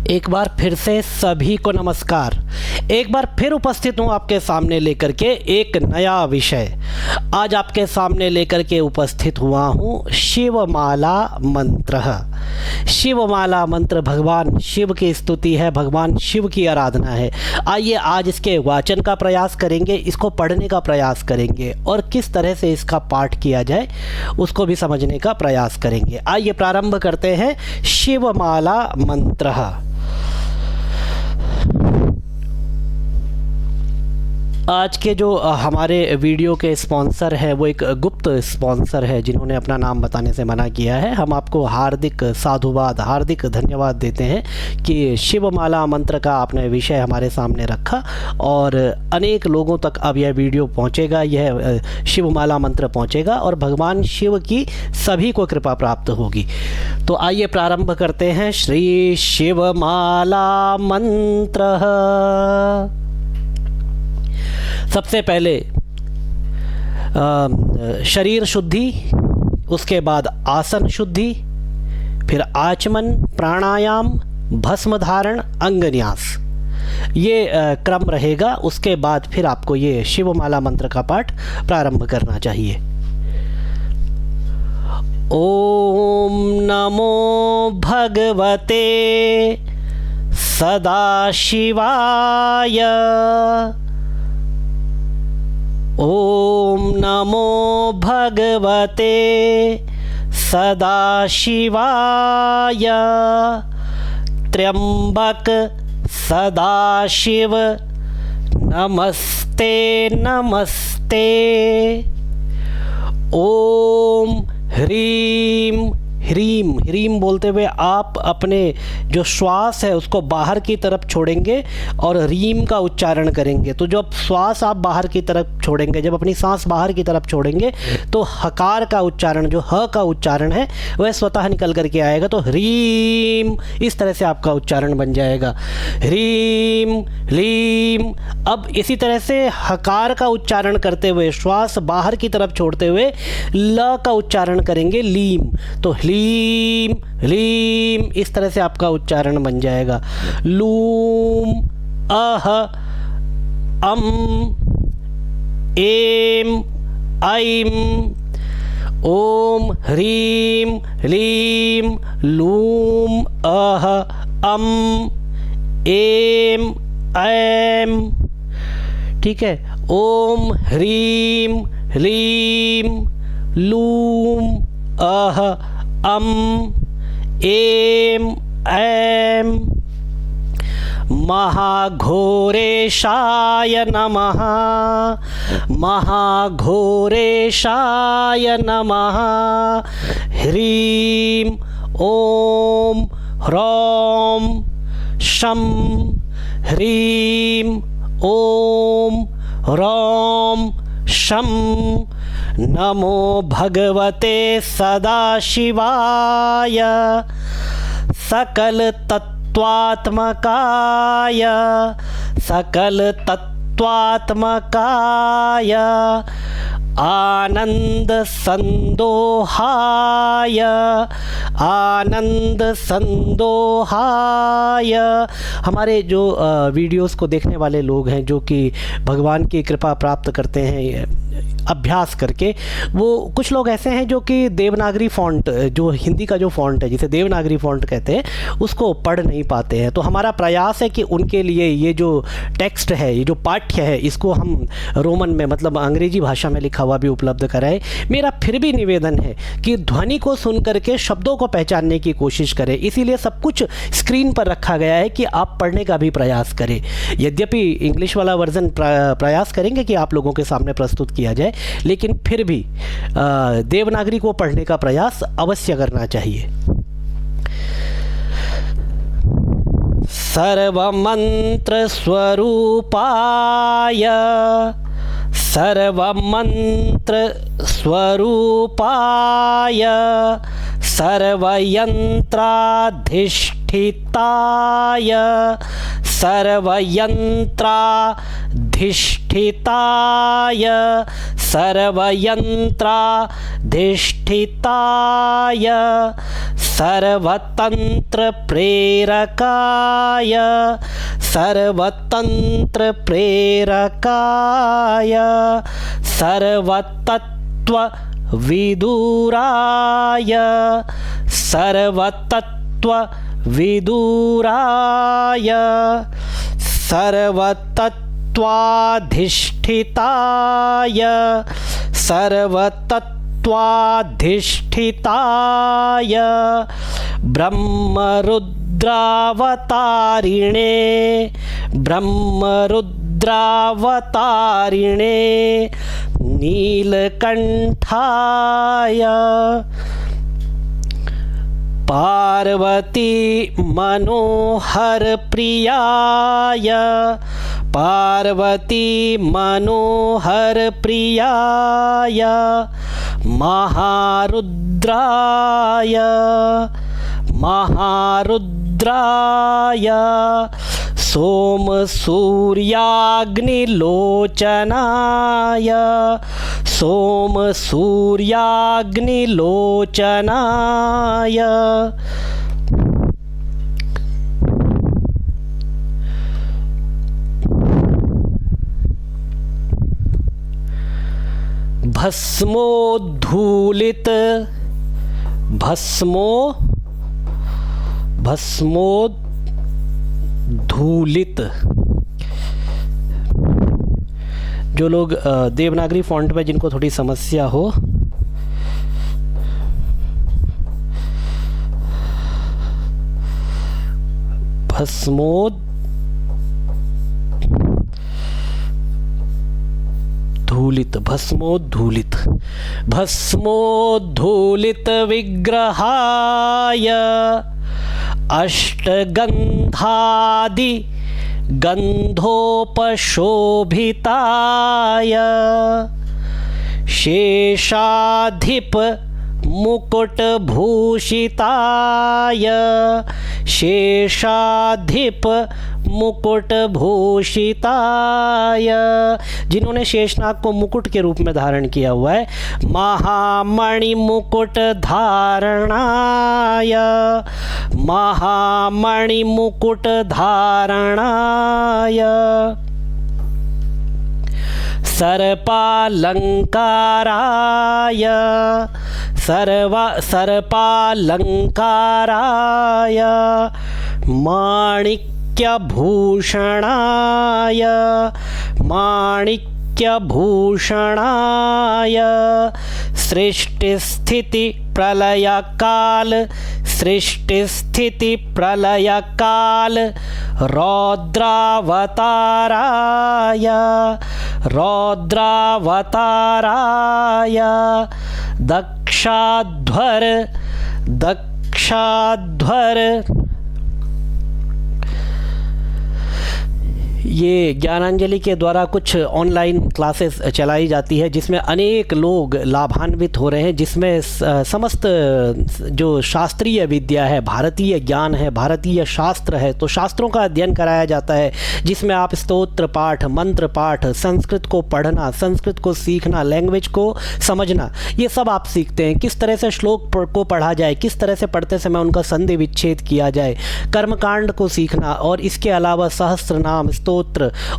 एक बार फिर से सभी को नमस्कार। एक बार फिर उपस्थित हूँ आपके सामने लेकर के एक नया विषय। आज आपके सामने लेकर के उपस्थित हुआ हूँ शिवमाला मंत्र। शिवमाला मंत्र भगवान शिव की स्तुति है, भगवान शिव की आराधना है। आइए आज इसके वाचन का प्रयास करेंगे, इसको पढ़ने का प्रयास करेंगे और किस तरह से इसका पाठ किया जाए उसको भी समझने का प्रयास करेंगे। आइए प्रारंभ करते हैं शिवमाला मंत्र। आज के जो हमारे वीडियो के स्पॉन्सर है वो एक गुप्त स्पॉन्सर है जिन्होंने अपना नाम बताने से मना किया है। हम आपको हार्दिक साधुवाद, हार्दिक धन्यवाद देते हैं कि शिवमाला मंत्र का आपने विषय हमारे सामने रखा और अनेक लोगों तक अब यह वीडियो पहुंचेगा, यह शिवमाला मंत्र पहुंचेगा और भगवान शिव की सभी को कृपा प्राप्त होगी। तो आइए प्रारंभ करते हैं श्री शिवमाला मंत्र। सबसे पहले शरीर शुद्धि, उसके बाद आसन शुद्धि, फिर आचमन, प्राणायाम, भस्म धारण, अंगन्यास, ये क्रम रहेगा। उसके बाद फिर आपको ये शिवमाला मंत्र का पाठ प्रारंभ करना चाहिए। ओम नमो भगवते सदाशिवाय। ओम नमो भगवते सदाशिवाय। त्र्यंबक सदाशिव नमस्ते नमस्ते। ओम ह्रीम, ह्रीम ह्रीम बोलते हुए आप अपने जो श्वास है उसको बाहर की तरफ छोड़ेंगे और रीम का उच्चारण करेंगे। तो जब श्वास आप बाहर की तरफ छोड़ेंगे, जब अपनी सांस बाहर की तरफ छोड़ेंगे तो हकार का उच्चारण, जो ह का उच्चारण है वह स्वतः निकल करके आएगा। तो ह्रीम, इस तरह से आपका उच्चारण बन जाएगा, ह्रीम लीम। अब इसी तरह से हकार का उच्चारण करते हुए श्वास बाहर की तरफ छोड़ते हुए ल का उच्चारण करेंगे, लीम। तो लीम लीम, इस तरह से आपका उच्चारण बन जाएगा। लूम अह अम एम ऐम। ओम ह्रीम लीम लूम अह अम एम ऐम। ठीक है, ओम ह्रीम ह्रीम लूम अह अम एम ऐम। महाघोरेशाय नमः, महाघोरेशाय नमः। ह्रीं ओम ह्रौं शं। ह्रीं ओम ह्रौं शं। नमो भगवते सदाशिवाय सकल तत्वात्मकाय, सकल तत्वात्मकाय आनंद संदोहाय, आनंद संदोहाय। हमारे जो वीडियोस को देखने वाले लोग हैं जो कि भगवान की कृपा प्राप्त करते हैं अभ्यास करके, वो कुछ लोग ऐसे हैं जो कि देवनागरी फ़ॉन्ट, जो हिंदी का जो फ़ॉन्ट है जिसे देवनागरी फ़ॉन्ट कहते हैं, उसको पढ़ नहीं पाते हैं। तो हमारा प्रयास है कि उनके लिए ये जो टेक्स्ट है, ये जो पाठ्य है, इसको हम रोमन में, मतलब अंग्रेजी भाषा में लिखा हुआ भी उपलब्ध कराएं। मेरा फिर भी निवेदन है कि ध्वनि को सुन करके शब्दों को पहचानने की कोशिश करें। इसीलिए सब कुछ स्क्रीन पर रखा गया है कि आप पढ़ने का भी प्रयास करें। यद्यपि इंग्लिश वाला वर्जन प्रयास करेंगे कि आप लोगों के सामने प्रस्तुत किया जाए, लेकिन फिर भी देवनागरी को पढ़ने का प्रयास अवश्य करना चाहिए। सर्वमंत्र स्वरूपाय, सर्वमंत्र स्वरूपाय, सर्वयंत्राधिष्ठिताय, सर्वयंत्राधिष्ठिताय सर्वयन्त्राधिष्ठिताय सर्वतन्त्रप्रेरकाय सर्वतत्त्वविदुराय सर्वतत्त्वाधिष्ठिताय ब्रह्मरुद्रावतारिणे नीलकण्ठाय पार्वती मनोहर प्रियाय महारुद्राय सोमसूर्याग्निलोचनाय भस्मोद्धूलित जो लोग देवनागरी फॉन्ट में जिनको थोड़ी समस्या हो, भस्मोद्धूलित विग्रहाय अष्टगंधादि गंधोपशोभिताय शेषाधिप मुकुटभूषिताय जिन्होंने शेषनाग को मुकुट के रूप में धारण किया हुआ है, महामणि मुकुट धारणाय सर्पालंकाराय माणिक्यभूषणाय सृष्टिस्थिति प्रलयकाल रौद्रावताराय दक्षाध्वर ये ज्ञानांजलि के द्वारा कुछ ऑनलाइन क्लासेस चलाई जाती है जिसमें अनेक लोग लाभान्वित हो रहे हैं, जिसमें समस्त जो शास्त्रीय विद्या है, भारतीय ज्ञान है, भारतीय शास्त्र है, तो शास्त्रों का अध्ययन कराया जाता है, जिसमें आप स्तोत्र पाठ, मंत्र पाठ, संस्कृत को पढ़ना, संस्कृत को सीखना, लैंग्वेज को समझना, ये सब आप सीखते हैं। किस तरह से श्लोक को पढ़ा जाए, किस तरह से पढ़ते समय उनका संधि विच्छेद किया जाए, कर्मकांड को सीखना, और इसके अलावा सहस्त्र नाम, स्तोत्र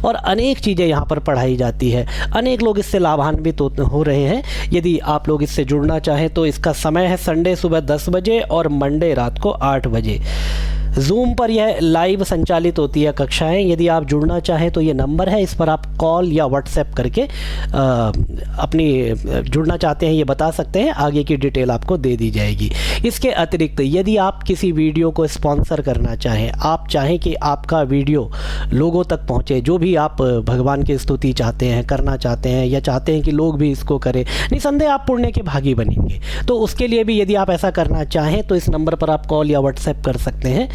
और अनेक चीज़ें यहाँ पर पढ़ाई जाती है। अनेक लोग इससे लाभान्वित हो रहे हैं। यदि आप लोग इससे जुड़ना चाहें तो इसका समय है संडे सुबह 10 बजे और मंडे रात को 8 बजे। जूम पर यह लाइव संचालित होती है कक्षाएं। यदि आप जुड़ना चाहें तो ये नंबर है, इस पर आप कॉल या व्हाट्सएप करके अपनी जुड़ना चाहते हैं ये बता सकते हैं, आगे की डिटेल आपको दे दी जाएगी। इसके अतिरिक्त यदि आप किसी वीडियो को स्पॉन्सर करना चाहें, आप चाहें कि आपका वीडियो लोगों तक पहुँचे, जो भी आप भगवान की स्तुति चाहते हैं, करना चाहते हैं, या चाहते हैं कि लोग भी इसको करें, निसंदेह आप पुण्य के भागी बनेंगे। तो उसके लिए भी यदि आप ऐसा करना चाहें तो इस नंबर पर आप कॉल या व्हाट्सएप कर सकते हैं,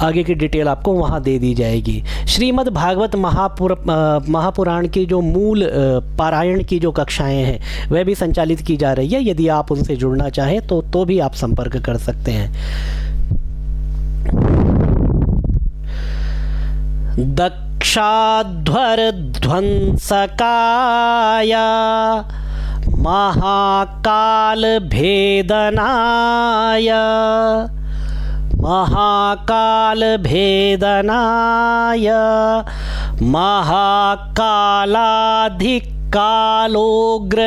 आगे की डिटेल आपको वहाँ दे दी जाएगी। श्रीमद् भागवत महापुराण की जो मूल पारायण की जो कक्षाएं हैं वह भी संचालित की जा रही है। यदि आप उनसे जुड़ना चाहें तो भी आप संपर्क कर सकते हैं। दक्षाध्वर वृषाध्वरध्वंसकाय महाकालभेदनाय महाकालभेदनाय महाकालाधिकालोग्र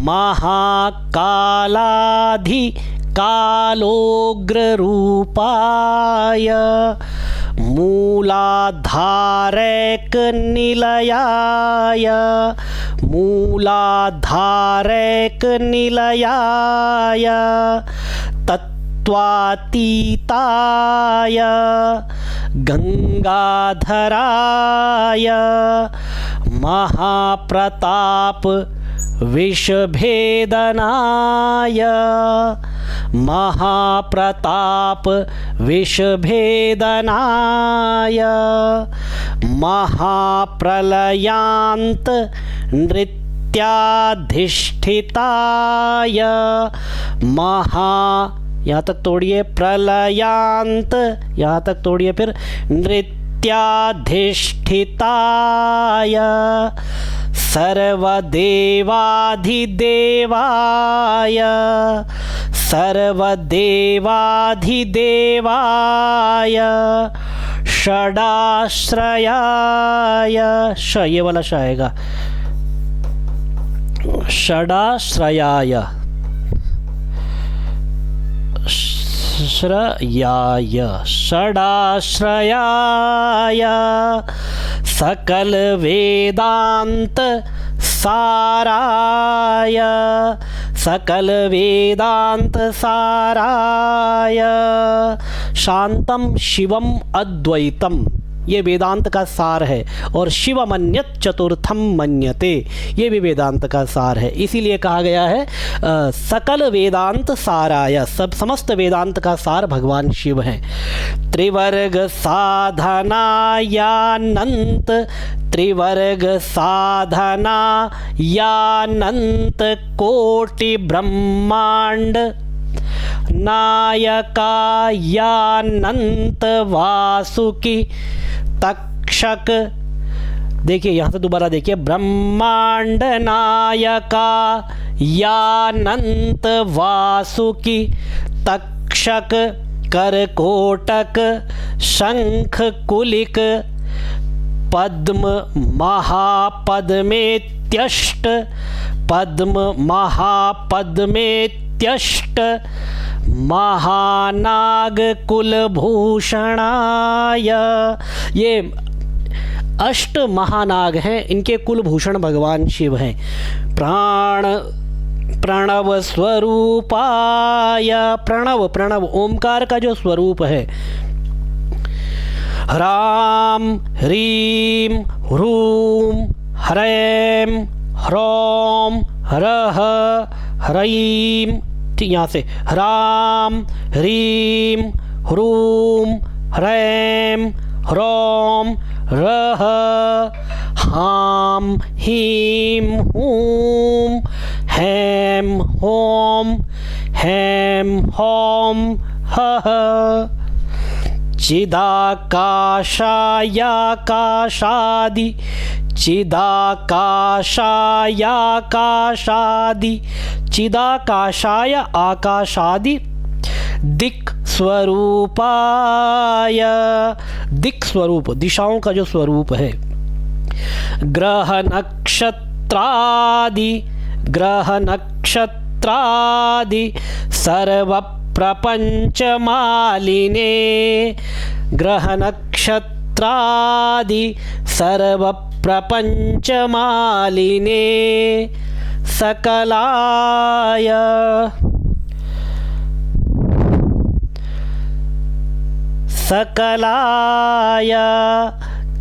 महाकालाधिकालोग्ररूपाय मूलाधारैकनिलयाय मूलाधारैकनिलयाय तत्त्वातीताय गंगाधराय महाप्रताप विषभेदनाय महाप्रताप विषभेदनाय महाप्रलयांत नृत्याधिष्ठिताय यहाँ तक तोड़िए, प्रलयांत, यहाँ तक तोड़िए, फिर नृत्याधिष्ठिताय सर्वदेवाधिदेवाय सर्वदेवाधिदेवाय षडाश्रयाय, श ये वाला श आएगा, षडाश्रयाय श्रयाय षडाश्रयाय सकल वेदांत साराय सकल वेदांत साराय शांतम शिवम अद्वैतम, ये वेदांत का सार है। और शिवमन्यत चतुर्थम मन्यते, ये भी वेदांत का सार है। इसीलिए कहा गया है सकल वेदांत साराय, सब समस्त वेदांत का सार भगवान शिव हैं। त्रिवर्ग साधनायानंत, त्रिवर्ग साधना यानंत कोटि ब्रह्मांड नायकायानंत वासुकी तक्षक, देखिए यहाँ से दोबारा देखिए, ब्रह्मांड नायका यानंत वासुकी तक्षक करकोटक शंख कुलिक पद्म महापद्मेत्यष्ट, पद्म महापद्मेत्यष्ट महानाग कुलभूषणाय, ये अष्ट महानाग हैं, इनके कुलभूषण भगवान शिव हैं। प्राण प्रणव स्वरूपाय, प्रणव प्रणव ओमकार का जो स्वरूप है, ह्राम ह्रीम ह्रूम ह्रैम ह्रौम ह्रः ह्रैम, ठीक, यहाँ से ह्राम ह्रीम ह्रूम ह्रैम ह्रौम ह्रः हाम हीम हूम हैम होम हैम होम हः चिदाकाशायाकाशादि, चिदाकाशायाकाशादि, चिदाकाशाय आकाशादि दिक् स्वरूपाय, दिक् स्वरूप दिशाओं का जो स्वरूप है। ग्रह नक्षत्रादि, ग्रह नक्षत्रादि सर्व प्रपंच मालिने, ग्रह नक्षत्रादि सर्व प्रपंच मालिने सकलाय, सकलाय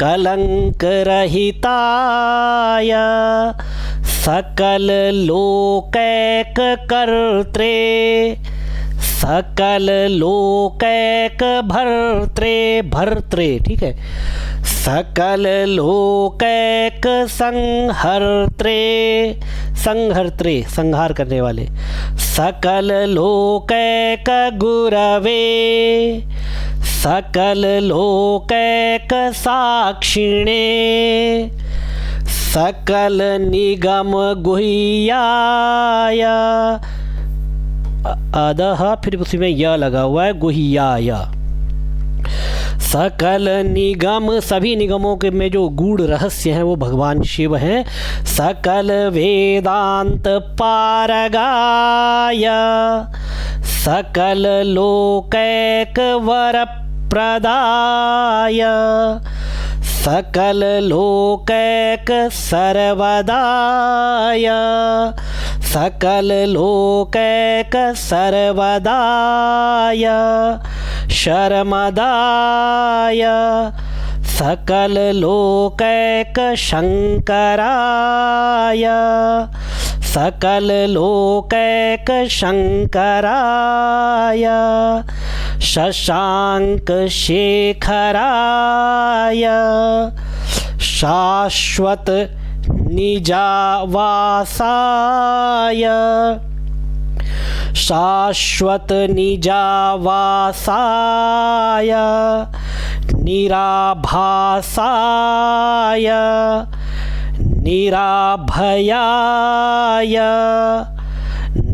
कलंक रहिताय सकल लोकैक कर्त्रे, सकल लोकैक भर्त्रे, भर्त्रे ठीक है, सकल लोकैक संहर्त्रे, संहर्त्रे संहार करने वाले, सकल लोकैक गुरवे, सकल लोकैक साक्षिणे सकल निगम गुह्याय, अदह फिर उसी में य लगा हुआ है, गुह्याय। सकल निगम, सभी निगमों के में जो गूढ़ रहस्य हैं वो भगवान शिव हैं। सकल वेदांत पारगाय सकल लोकैक वर प्रदाय सकल लोकैक सर्वदाय सकल लोकैक सर्वदाय शर्मदाय सकल लोकैक शंकराय सकल लोकैक शंकराय शशांक शेखराय शाश्वत निजावासाय शाश्वत निजावासाय निराभासाय निराभयाय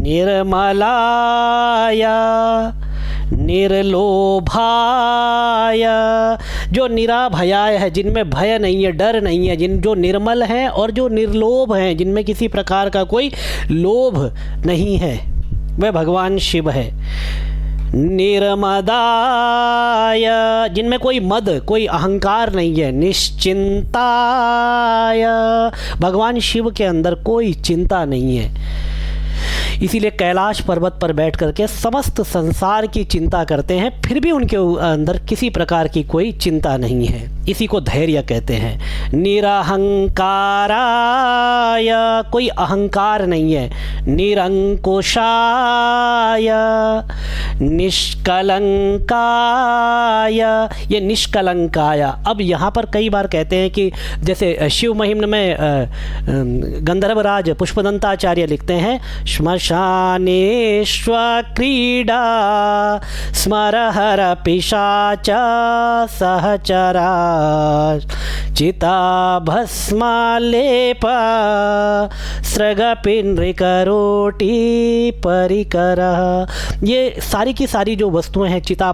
निर्मलाय निर्लोभाय, जो निराभयाय है, जिनमें भय नहीं है, डर नहीं है, जो निर्मल हैं और जो निर्लोभ हैं, जिनमें किसी प्रकार का कोई लोभ नहीं है, वह भगवान शिव है। निर्मदाय, जिनमें कोई मद, कोई अहंकार नहीं है। निश्चिंताय, भगवान शिव के अंदर कोई चिंता नहीं है। इसीलिए कैलाश पर्वत पर बैठ करके समस्त संसार की चिंता करते हैं, फिर भी उनके अंदर किसी प्रकार की कोई चिंता नहीं है। इसी को धैर्य कहते हैं। निरहंकाराय, कोई अहंकार नहीं है। निरंकुशाय, निष्कलंकाय, ये निष्कलंकाय। अब यहाँ पर कई बार कहते हैं कि जैसे शिव महिम में गंधर्वराज पुष्पदंताचार्य लिखते हैं, श्मशानेश्व क्रीडा स्मरहर पिशाच सहचरा चिताभस्मालेप सृगपिंड्रिकरोटी परिकर। ये सारी की सारी जो वस्तुएं हैं, चिता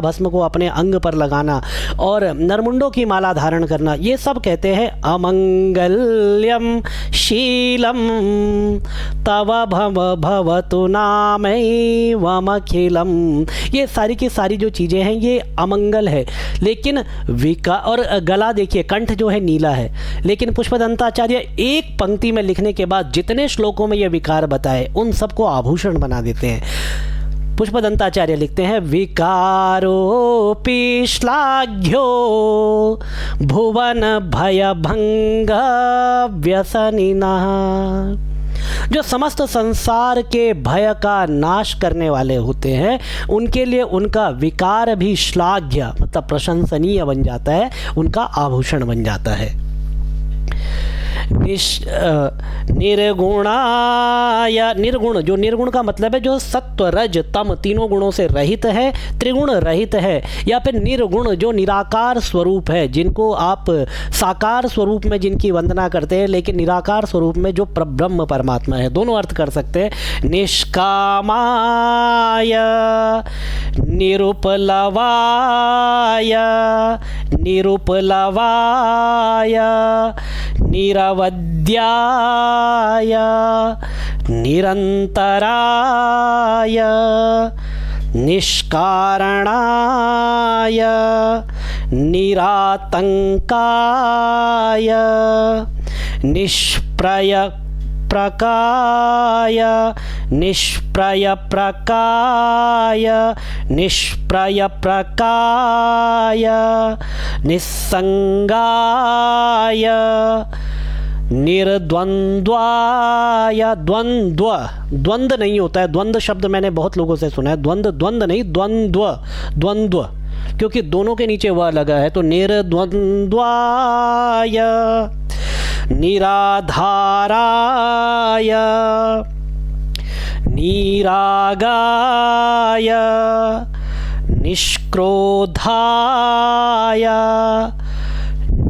भस्म को अपने अंग पर लगाना और नरमुंडों की माला धारण करना, ये सब कहते हैं अमंगल्यम शीलम तव भवतु नामैवमखिलम। ये सारी की सारी जो चीज़ें हैं ये अमंगल है। लेकिन और गला देखिए, कंठ जो है नीला है, लेकिन पुष्पदंताचार्य एक पंक्ति में लिखने के बाद जितने श्लोकों में ये विकार बताए उन सबको आभूषण बना देते हैं। पुष्पदंताचार्य लिखते हैं, विकारोपि श्लाघ्यो भुवन भयभंग व्यसनिनः। जो समस्त संसार के भय का नाश करने वाले होते हैं, उनके लिए उनका विकार भी श्लाघ्य मतलब प्रशंसनीय बन जाता है, उनका आभूषण बन जाता है। निर्गुणाय, निर्गुण, जो निर्गुण का मतलब है जो सत्व रज तम तीनों गुणों से रहित है, त्रिगुण रहित है, या फिर निर्गुण जो निराकार स्वरूप है, जिनको आप साकार स्वरूप में जिनकी वंदना करते हैं लेकिन निराकार स्वरूप में जो ब्रह्म परमात्मा है, दोनों अर्थ कर सकते हैं। निष्कामाय निरुपलवाय निरुपलवाय निरवध्याय निरंतराय निष्कारणाय निरातंकाय निष्प्रकाय निष्प्रकाय निस्संगाय निर्द्वंद्वाय। द्वंद्व नहीं होता है, द्वंद्व शब्द मैंने बहुत लोगों से सुना है, द्वंद्व नहीं, द्वंद्व क्योंकि दोनों के नीचे वह लगा है, तो निर्द्वंद्वाय निराधाराय निरागाय निष्क्रोधाय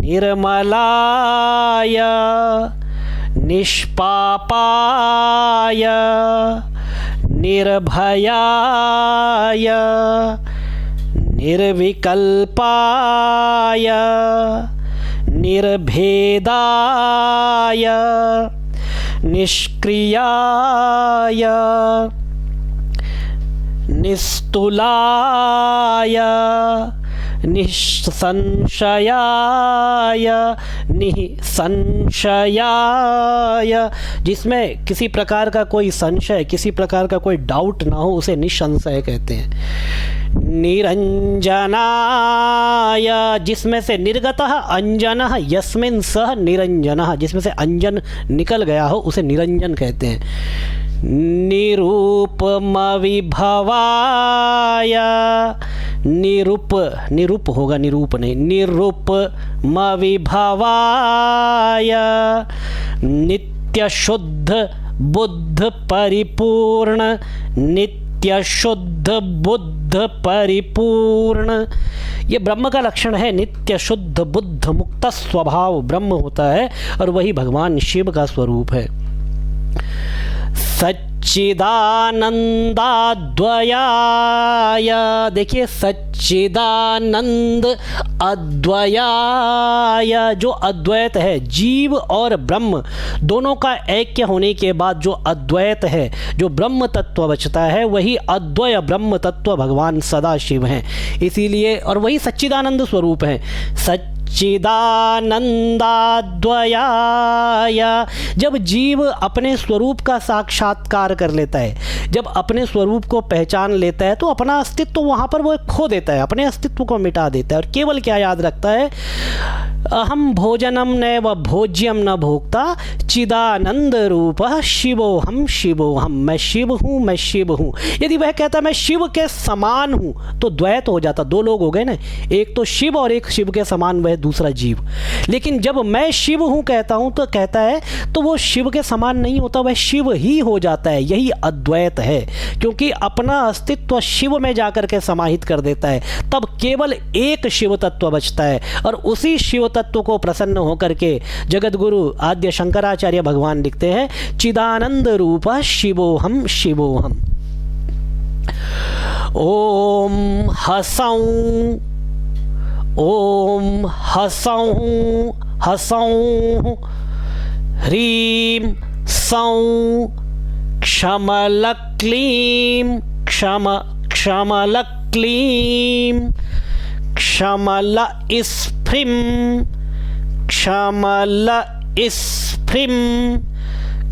निर्मलाय निष्पापाय निर्भयाय निर्विकल्पाय निर्भेदाय निष्क्रियाय निस्तुलाय निसंशयाय निसंशयाय, जिसमें किसी प्रकार का कोई संशय, किसी प्रकार का कोई डाउट ना हो, उसे निसंशय कहते हैं। निरंजनाय, जिसमें से निर्गतः अंजनः यस्मिन् सह निरंजनः, जिसमें से अंजन निकल गया हो उसे निरंजन कहते हैं। निरूपमविभवाय, निरूप होगा, निरूप नहीं, निरूपमविभवाय नित्य शुद्ध बुद्ध परिपूर्ण, नित्य शुद्ध बुद्ध परिपूर्ण, ये ब्रह्म का लक्षण है। नित्य शुद्ध बुद्ध मुक्त स्वभाव ब्रह्म होता है और वही भगवान शिव का स्वरूप है। सच्चिदानंदाद्वयाय, देखिए सच्चिदानंद अद्वयाय, जो अद्वैत है, जीव और ब्रह्म दोनों का ऐक्य होने के बाद जो अद्वैत है, जो ब्रह्म तत्व बचता है, वही अद्वय ब्रह्म तत्व भगवान सदाशिव हैं। इसीलिए और वही सच्चिदानंद स्वरूप है। सच्चिदानंदाद्वयाय, जब जीव अपने स्वरूप का साक्षात्कार कर लेता है, जब अपने स्वरूप को पहचान लेता है, तो अपना अस्तित्व वहाँ पर वो खो देता है, अपने अस्तित्व को मिटा देता है और केवल क्या याद रखता है, अहम भोजनम नैव भोज्यम न भोक्ता चिदानंद रूपः शिवोहम शिवोहम, मैं शिव हूँ, मैं शिव हूँ। यदि वह कहता मैं शिव के समान हूँ तो द्वैत हो जाता, दो लोग हो गए ना, एक तो शिव और एक शिव के समान वह दूसरा जीव। लेकिन जब मैं शिव हूँ कहता हूँ तो कहता है तो वो शिव के समान नहीं होता, वह शिव ही हो जाता है। यही अद्वैत है, क्योंकि अपना अस्तित्व शिव में जाकर के समाहित कर देता है, तब केवल एक शिव तत्व बचता है। और उसी शिव तत्व को प्रसन्न होकर के जगत गुरु आद्य शंकराचार्य भगवान लिखते हैं, चिदानंद रूप शिवोहम शिवोहम। ओम हसौं, ओम हसौं हसौं, ह्रीं सौं क्षमलक्लीं क्षमलक्लीं, क्षमल स्फृं क्षमल स्फृं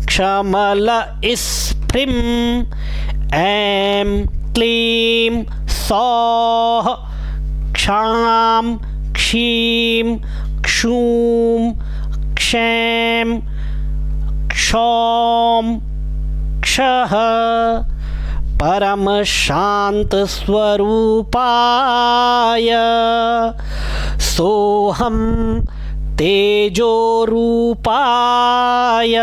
क्षमल स्फृं, ऐं क्लीं सौः क्षां क्षीं क्षूं क्षैं क्षौं क्षः, परम शांत स्वरूपाय सोहम तेजो रूपाय,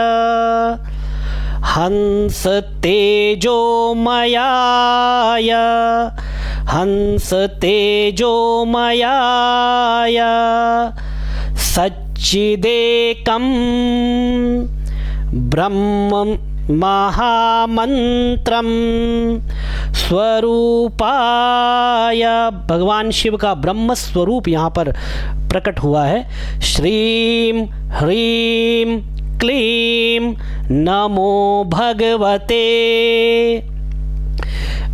हंस तेजोमयाय हंस तेजोमयाय, सच्चिदेकं ब्रह्म महामंत्रम स्वरूपाय, भगवान शिव का ब्रह्म स्वरूप यहाँ पर प्रकट हुआ है। श्रीं ह्रीं क्लीं नमो भगवते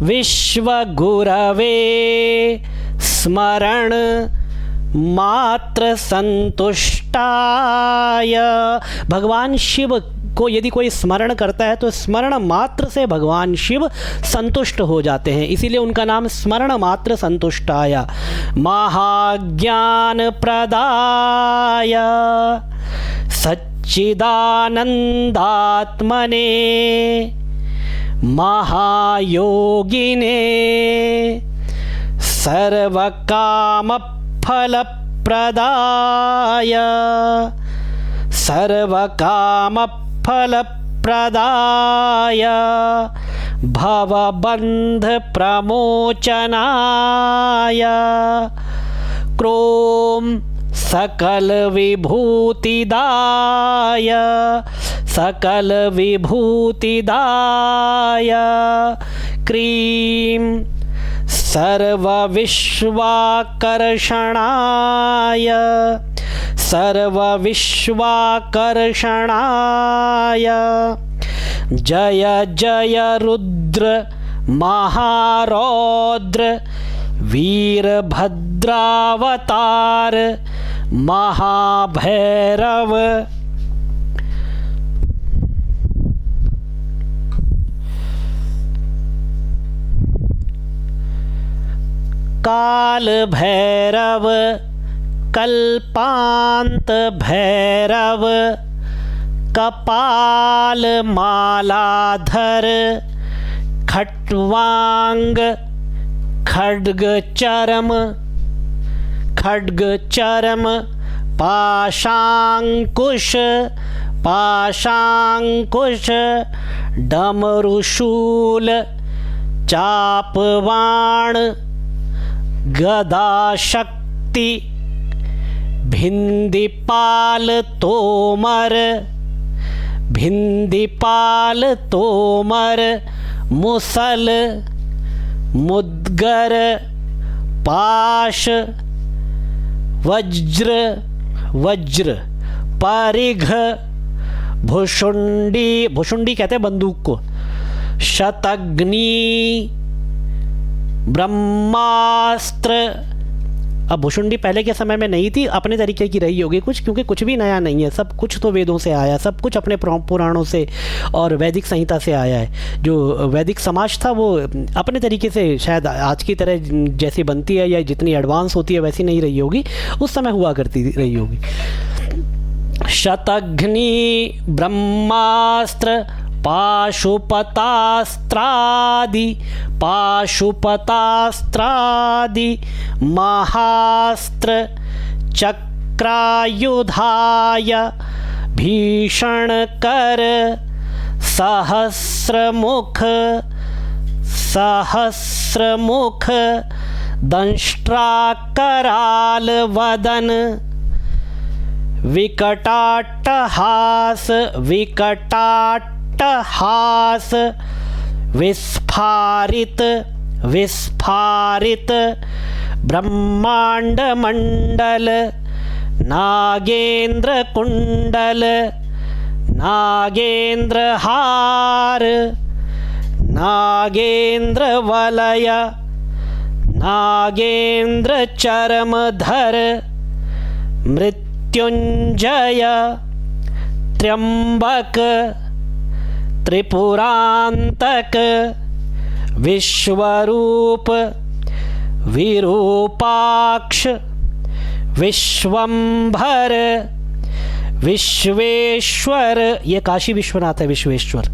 विश्वगुरवे, स्मरण मात्र संतुष्टाय, भगवान शिव को यदि कोई स्मरण करता है तो स्मरण मात्र से भगवान शिव संतुष्ट हो जाते हैं, इसीलिए उनका नाम स्मरण मात्र संतुष्टाय। महाज्ञान प्रदाय सच्चिदानंदात्मने, महायोगिने सर्वकाम फल प्रदाय, सर्वकाम फल प्रदाय, भवबन्ध प्रमोचनाय क्रों सकल विभूतिदाय सकल विभूतिदाय क्रीं सर्वविश्वाकर्षणाय सर्वविश्वाकर्षणाय जय जय रुद्र महारौद्र वीरभद्रावतार महाभैरव। काल भैरव कल्पांत भैरव कपाल मालाधर खट्वांग खड्गचरम खड्गचरम पाशांकुश पाशांकुश डमरुशूल चापवाण गदाशक्ति भिंदीपाल तोमर भिंदीपाल तोमर मुसल मुद्गर पाश वज्र वज्र परिघ भुषुंडी भुषुंडी कहते हैं बंदूक को शतग्नि ब्रह्मास्त्र। अब भुषुंडी पहले के समय में नहीं थी, अपने तरीके की रही होगी कुछ, क्योंकि कुछ भी नया नहीं है, सब कुछ तो वेदों से आया, सब कुछ अपने पुराणों से और वैदिक संहिता से आया है। जो वैदिक समाज था वो अपने तरीके से शायद आज की तरह जैसी बनती है या जितनी एडवांस होती है वैसी नहीं रही होगी, उस समय हुआ करती रही होगी। शतघ्नि ब्रह्मास्त्र पाशुपतास्त्रादि पाशुपतास्त्रादि महास्त्र चक्रायुधाय भीषणकर सहस्रमुख सहस्रमुख दंष्ट्राकराल वदन विकटाट्टहास विकटाट्टहास विस्फारित विस्फारित ब्रह्मांड मंडल नागेंद्र कुंडल नागेंद्र हार नागेंद्र वलय नागेंद्र चरमधर मृत्युंजय त्र्यंबक त्रिपुरांतक विश्वरूप विरूपाक्ष विश्वंभर विश्वेश्वर, ये काशी विश्वनाथ है विश्वेश्वर।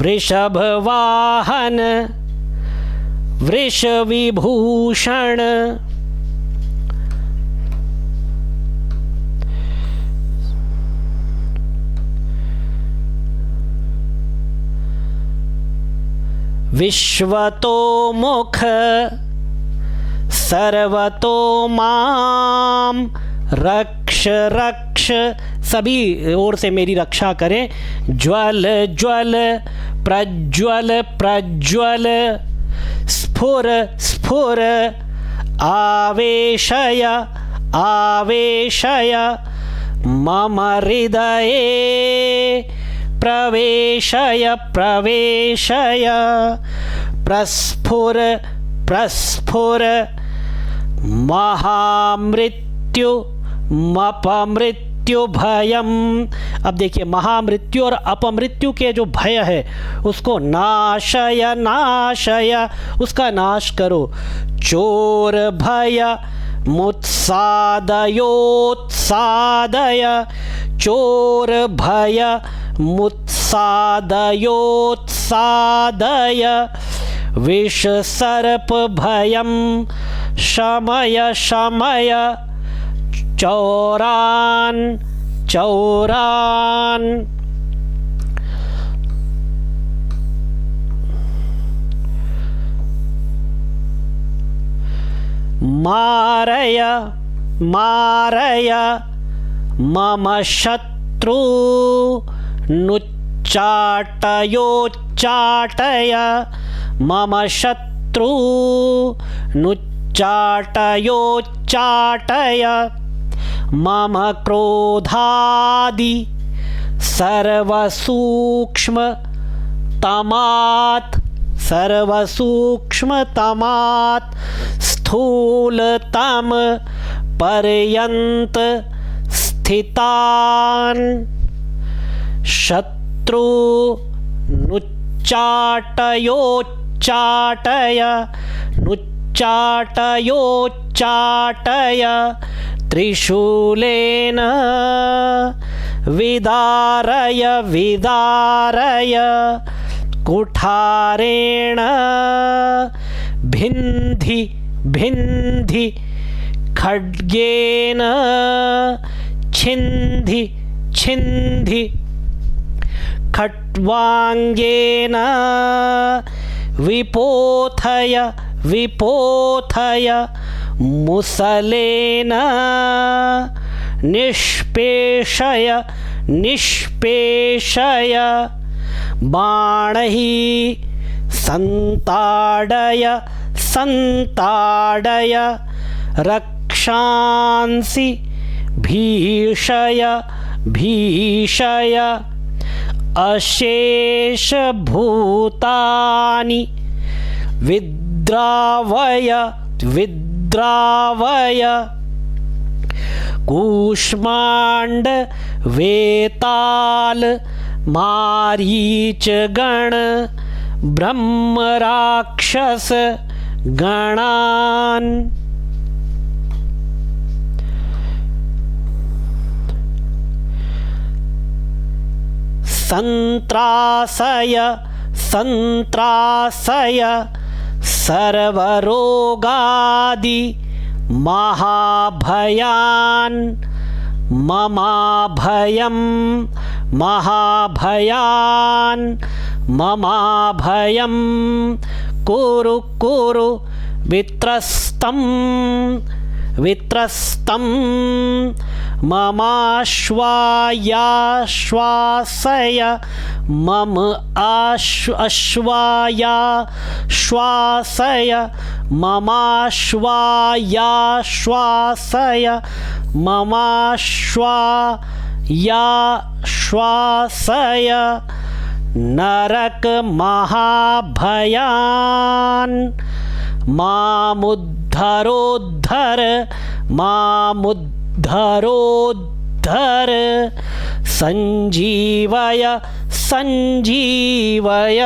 वृषभ वाहन वृष विभूषण विश्वतोमुख सर्वतो माम रक्ष रक्ष, सभी ओर से मेरी रक्षा करें। ज्वल ज्वल प्रज्वल प्रज्वल स्फुर स्फुर आवेशय आवेशय मम हृदये प्रवेशय प्रवेशय प्रस्फुर प्रस्फुर महामृत्यु अपमृत्यु भयम। अब देखिए महामृत्यु और अपमृत्यु के जो भय है उसको नाशय नाशय, उसका नाश करो। चोर भय मुत्सादयोत्सादय चोर भय मुत्सादयोत्सादय विष सर्प भयम शमय शमय चौरान चौरान। मारय मारय मम शत्रूनुच्चाटयोच्चाटय मम शत्रूनुच्चाटयोच्चाटय मम क्रोधादि सर्वसूक्ष्मतमात् स्थूलतम पर्यन्त स्थितान् शत्रूनुच्चाटयोच्चाटय त्रिशूलेन विदारय विदारय कुठारेण भिन्धि भिन्धि खड्गेन छिन्धि छिन्धि खट्वाङ्गेन विपोथय विपोथय मुसलेन निष्पेषय निष्पेषय बाणैः संताडय संताडय रक्षांसि भीषय भीषय अशेषभूतानि विद्रावय विद्रावय कूष्माण्ड वेताल मारीचगण ब्रह्मराक्षस गणान् संत्रासय संत्रासय सर्वरोगादि महाभयान् ममाभयं महाभयान् ममाभयं कुरु कुरु वित्रस्तं वित्रस्तं ममाश्वायाश्वासय मम आश्वायाश्वासय ममाश्वायाश्वासय ममाश्वायाश्वासय नरक महाभयान् मामुद्धरोद्धर मामुद्धरोद्धर संजीवय संजीवय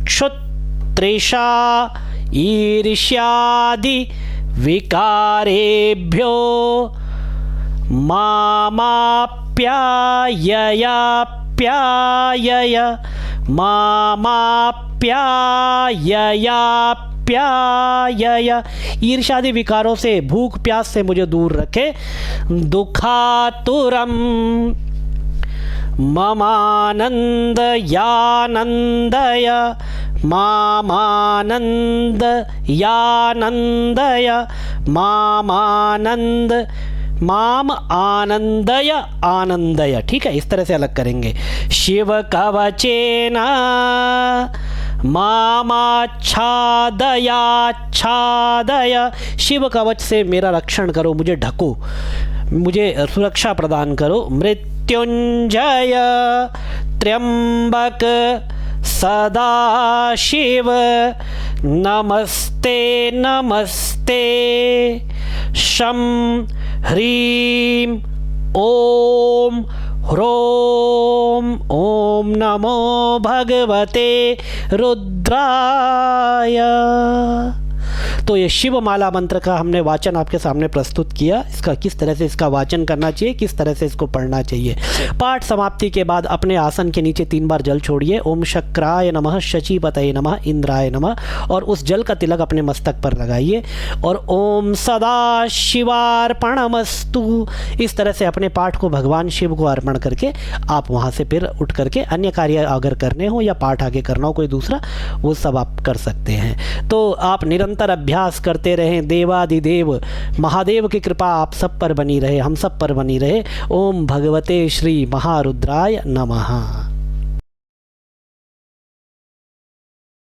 क्षुत्रिषा ईर्ष्यादि विकारेभ्यो मामाप्याययाप्यायय मामाप्याययाप्यायय ईर्ष्यादि विकारों से भूख प्यास से मुझे दूर रखे। दुखातुरम ममानन्दयानन्दय मामानन्दयानन्दय मामानन्द माम आनंदय आनंदय। ठीक है, इस तरह से अलग करेंगे। शिव कवचेन मामाच्छादयाच्छादय, शिव कवच से मेरा रक्षण करो, मुझे ढको, मुझे सुरक्षा प्रदान करो। मृत्युंजय त्र्यंबक सदाशिव नमस्ते नमस्ते। शं ह्रीं ओम ह्रों ओम नमो भगवते रुद्राय। तो ये शिव माला मंत्र का हमने वाचन आपके सामने प्रस्तुत किया। इसका किस तरह से इसका वाचन करना चाहिए, किस तरह से इसको पढ़ना चाहिए। पाठ समाप्ति के बाद अपने आसन के नीचे 3 बार जल छोड़िए। ओम शक्राय नमः, शचीपतये नमः, इंद्राय नमः, और उस जल का तिलक अपने मस्तक पर लगाइए। और ओम सदा शिवार्पणमस्तु, इस तरह से अपने पाठ को भगवान शिव को अर्पण करके आप वहाँ से फिर उठ करके अन्य कार्य अगर करने हो या पाठ आगे करना हो कोई दूसरा, वो सब आप कर सकते हैं। तो आप निरंतर अभ्यास अभ्यास करते रहें। देवाधिदेव महादेव की कृपा आप सब पर बनी रहे, हम सब पर बनी रहे। ओम भगवते श्री महारुद्राय नमः।